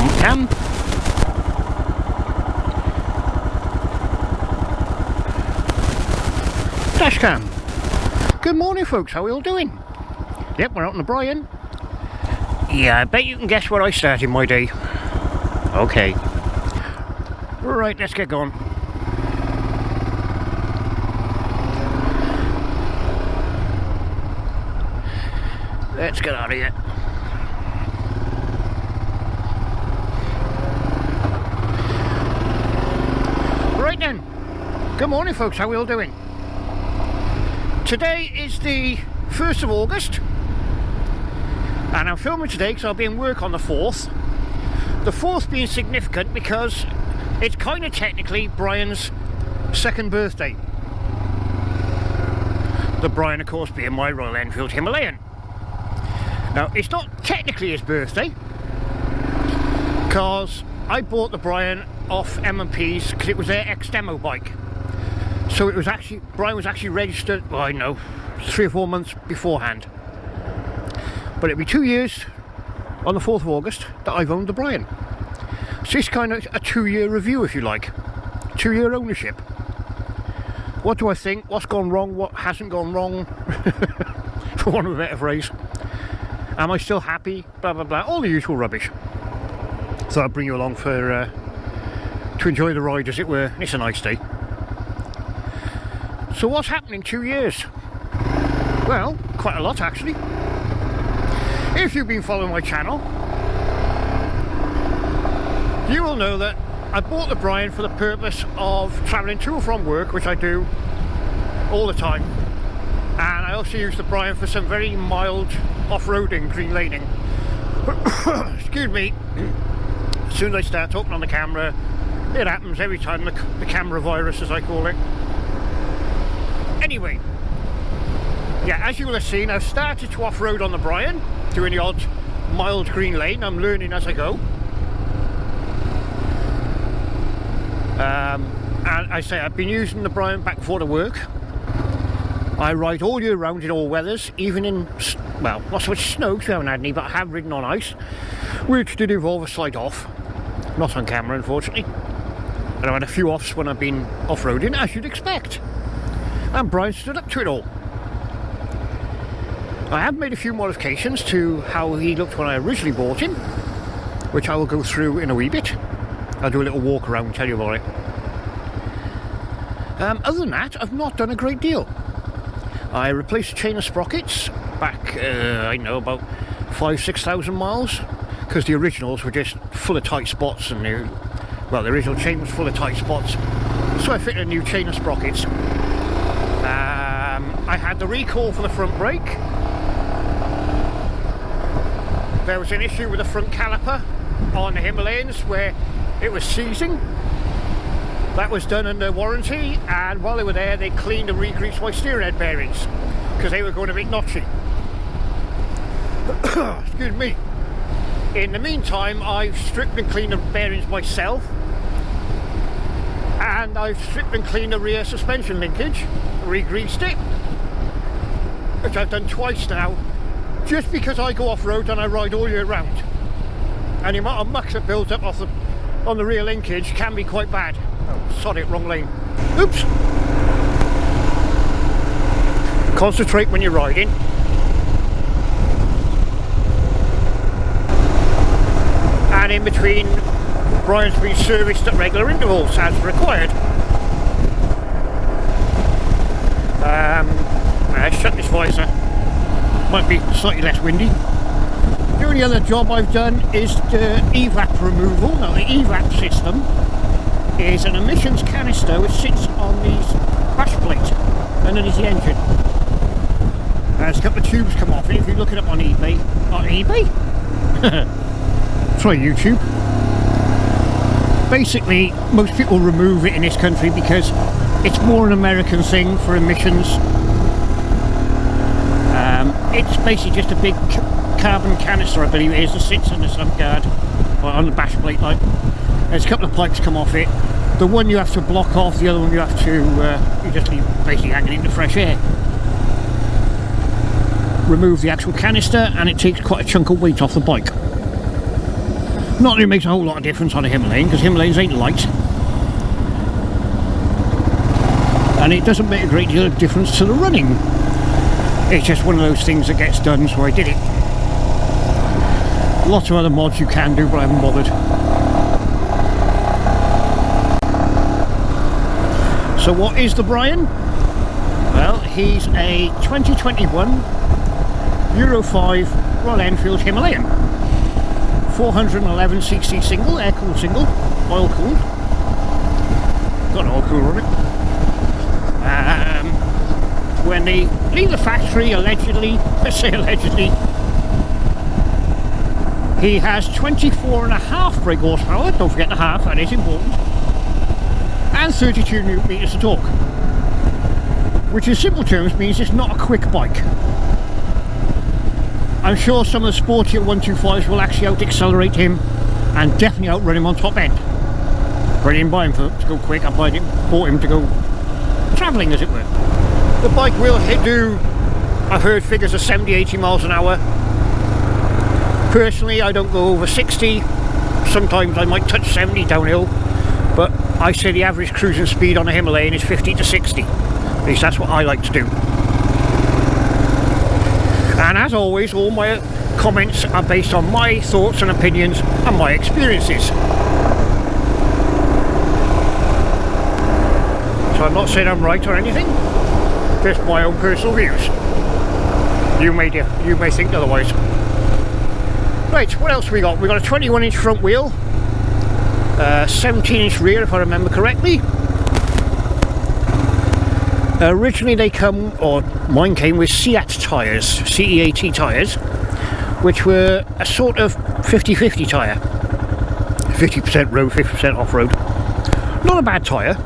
helmet cam. Dash cam. Good morning folks, how are we all doing? Yep, we're out on the Brian. Yeah, I bet you can guess where I started my day. Okay. Right, let's get going. Let's get out of here. Right then. Good morning folks, how are we all doing? Today is the 1st of August. And I'm filming today because I'll be in work on the 4th. The 4th being significant because it's kind of technically Brian's 2nd birthday. The Brian, of course, being my Royal Enfield Himalayan. Now, it's not technically his birthday because I bought the Brian off M&P's because it was their ex-demo bike. So it was actually, Brian was actually registered, well, I know, 3 or 4 months beforehand. But it'll be 2 years on the 4th of August that I've owned the Brian. So it's kind of a 2-year review, if you like. 2-year ownership. What do I think? What's gone wrong? What hasn't gone wrong? For want of a better phrase. Am I still happy? Blah, blah, blah. All the usual rubbish. So I'll bring you along for to enjoy the ride, as it were. It's a nice day. So what's happened in 2 years? Well, quite a lot actually. If you've been following my channel, you will know that I bought the Brian for the purpose of travelling to or from work, which I do all the time. And I also use the Brian for some very mild off-roading, green laning. Excuse me. As soon as I start talking on the camera, it happens every time, the camera virus, as I call it. Anyway, yeah, as you will have seen, I've started to off-road on the Brian, doing the odd mild green lane. I'm learning as I go. And I say I've been using the Brian back before to work. I ride all year round in all weathers, even in, well, not so much snow because we haven't had any, but I have ridden on ice, which did involve a slight off. Not on camera, unfortunately. And I've had a few offs when I've been off-roading, as you'd expect. And Brian stood up to it all. I have made a few modifications to how he looked when I originally bought him, which I will go through in a wee bit. I'll do a little walk around and tell you about it. Other than that, I've not done a great deal. I replaced a chain of sprockets back, I know, about 5,000–6,000 miles, because the originals were just full of tight spots, and the original chain was full of tight spots. So I fitted a new chain of sprockets. I had the recall for the front brake. There was an issue with the front caliper on the Himalayans where it was seizing. That was done under warranty, and while they were there they cleaned and re-greased my steering head bearings because they were going a bit notchy. Excuse me. In the meantime, I've stripped and cleaned the bearings myself, and I've stripped and cleaned the rear suspension linkage, re-greased it, which I've done twice now, just because I go off-road and I ride all year round, and the amount of muck that builds up on the rear linkage can be quite bad. Oh, sorry, wrong lane. Oops. Concentrate when you're riding. And in between, Brian's been serviced at regular intervals as required. Let's shut this visor. Might be slightly less windy. The only other job I've done is the EVAP removal. Now the EVAP system is an emissions canister which sits on the bash plate underneath the engine. There's a couple of tubes come off it. If you look it up on eBay, try YouTube. Basically, most people remove it in this country because it's more an American thing for emissions. It's basically just a big carbon canister, I believe it is, that sits on the sub guard or on the bash plate. Like, there's a couple of pipes come off it. The one you have to block off, the other one you have to you just leave basically hanging into fresh air. Remove the actual canister and it takes quite a chunk of weight off the bike. Not that it makes a whole lot of difference on a Himalayan, because Himalayans ain't light. And it doesn't make a great deal of difference to the running. It's just one of those things that gets done, so I did it. Lots of other mods you can do, but I haven't bothered. So what is the Brian? Well, he's a 2021 Euro 5 Royal Enfield Himalayan. 411cc single, air-cooled single, oil-cooled. Got an oil cooler on it. When they leave the factory, allegedly, let's say allegedly, he has 24.5 brake horsepower, don't forget the half, that is important, and 32 newton meters of torque, which in simple terms means it's not a quick bike. I'm sure some of the sportier 125s will actually out-accelerate him and definitely outrun him on top end. But I didn't buy him to go quick, I bought him to go travelling, as it were. The bike will do, I've heard figures of 70-80 miles an hour. Personally, I don't go over 60. Sometimes I might touch 70 downhill, but I say the average cruising speed on a Himalayan is 50 to 60. At least that's what I like to do. And as always, all my comments are based on my thoughts and opinions and my experiences. So I'm not saying I'm right or anything, just my own personal views. You may think otherwise. Right, what else we got? We got a 21-inch front wheel, 17-inch rear if I remember correctly. Originally they come, or mine came with CEAT tyres, CEAT tyres, which were a sort of 50-50 tyre. 50% road, 50% off-road. Not a bad tyre.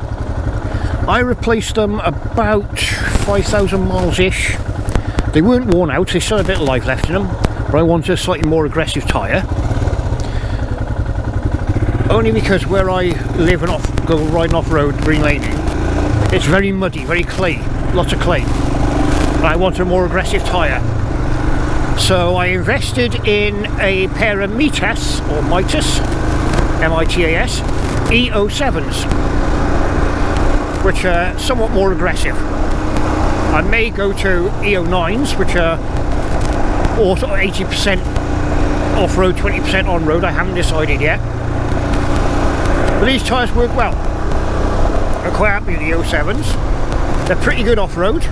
I replaced them about 5,000 miles-ish. They weren't worn out, they still had a bit of life left in them, but I wanted a slightly more aggressive tyre. Only because where I live and go riding off-road, green laning, it's very muddy, very clay, lots of clay. And I wanted a more aggressive tyre. So I invested in a pair of Mitas, or Mitas, M-I-T-A-S, E07s. Which are somewhat more aggressive. I may go to EO9s, which are also 80% off-road, 20% on-road. I haven't decided yet. But these tyres work well. I'm quite happy with the EO7s. They're pretty good off-road.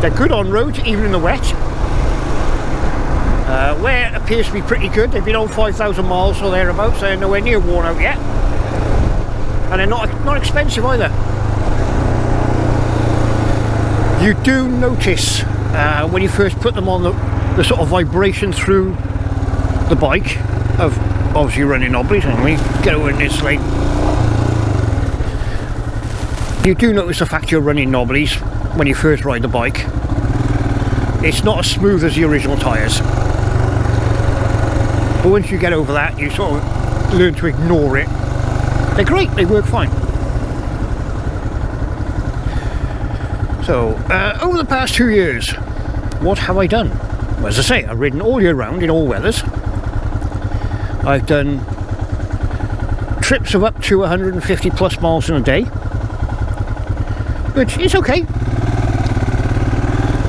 They're good on-road, even in the wet. Wear appears to be pretty good. They've been on 5,000 miles or thereabouts. They're nowhere near worn out yet. And they're not expensive either. You do notice when you first put them on the sort of vibration through the bike of obviously running knobblies. Anyway, get over in this lane. You do notice the fact you're running knobblies when you first ride the bike. It's not as smooth as the original tyres. But once you get over that, you sort of learn to ignore it. They're great, they work fine. So, over the past 2 years, what have I done? Well, as I say, I've ridden all year round in all weathers. I've done trips of up to 150 plus miles in a day, which is okay.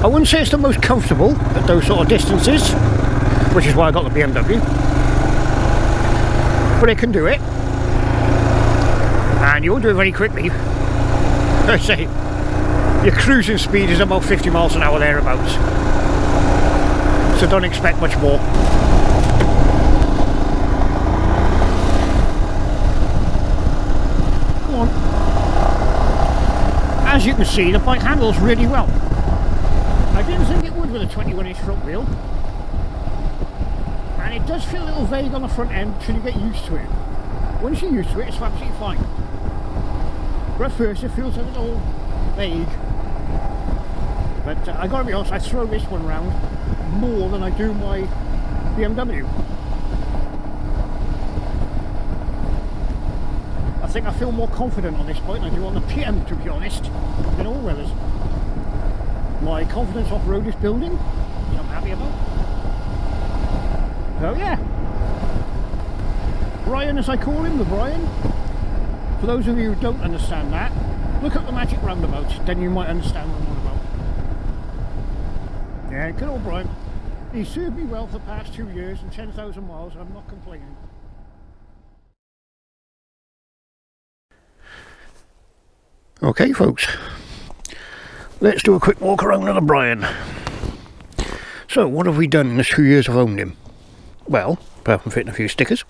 I wouldn't say it's the most comfortable at those sort of distances, which is why I got the BMW. But it can do it. And you'll do it very quickly. I say, your cruising speed is about 50 miles an hour thereabouts. So don't expect much more. Come on. As you can see, the bike handles really well. I didn't think it would with a 21-inch front wheel. And it does feel a little vague on the front end until you get used to it. Once you're used to it, it's absolutely fine. But at first it feels a little vague. But I gotta be honest, I throw this one around more than I do my BMW. I think I feel more confident on this bike than I do on the PM, to be honest, in all weathers. My confidence off-road is building, which I'm happy about. So yeah, Brian, as I call him, the Brian. For those of you who don't understand that, look at the magic roundabout, then you might understand what I'm on about. Yeah, good old Brian. He served me well for the past 2 years and 10,000 miles, and I'm not complaining. Okay folks, let's do a quick walk around with the Brian. So what have we done in the 2 years I've owned him? Well, apart from fitting a few stickers,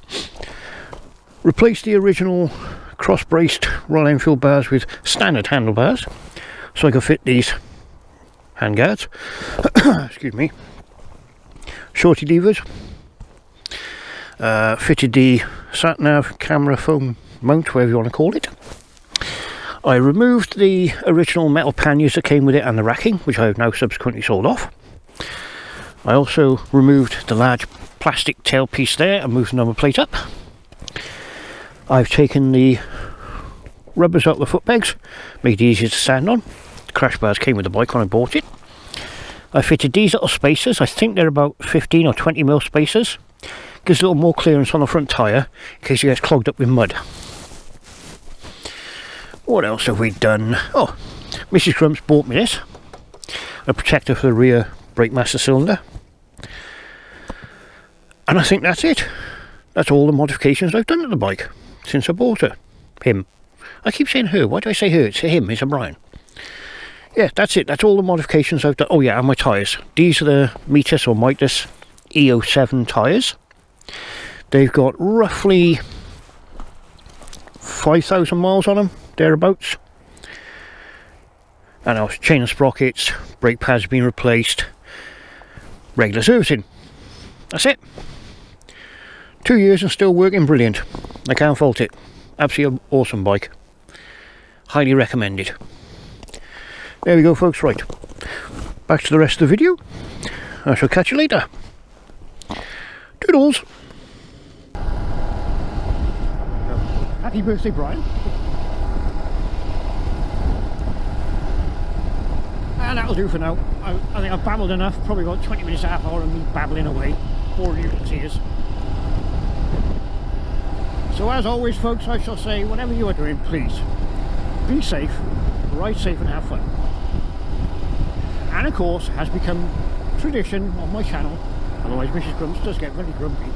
replaced the original cross-braced Royal Enfield bars with standard handlebars so I could fit these handguards. Excuse me. Shorty levers. Fitted the sat-nav camera phone mount, whatever you want to call it. I removed the original metal panniers that came with it and the racking, which I have now subsequently sold off. I also removed the large plastic tailpiece there and moved the number plate up. I've taken the rubbers out of the foot pegs, made it easier to stand on. The crash bars came with the bike when I bought it. I fitted these little spacers. I think they're about 15 or 20 mil spacers. Gives a little more clearance on the front tyre in case it gets clogged up with mud. What else have we done? Oh, Mrs. Crumps bought me this. A protector for the rear brake master cylinder. And I think that's it. That's all the modifications I've done to the bike since I bought her. Him. I keep saying her. Why do I say her? It's him. It's a Brian. Yeah, that's it. That's all the modifications I've done. Oh yeah, and my tyres. These are the Metis or Mitis EO7 tyres. They've got roughly 5,000 miles on them, thereabouts. And our chain and sprockets, brake pads have been replaced, regular servicing. That's it. 2 years and still working brilliant. I can't fault it. Absolutely awesome bike. Highly recommended. There we go folks, right. Back to the rest of the video. I shall catch you later. Toodles. Happy birthday, Brian. And that'll do for now. I think I've babbled enough. Probably about 20 minutes, half hour of me babbling away. Boring you to tears. So as always folks, I shall say, whatever you are doing, please be safe, ride safe and have fun. And of course, has become tradition on my channel, otherwise Mrs. Grumps does get very grumpy.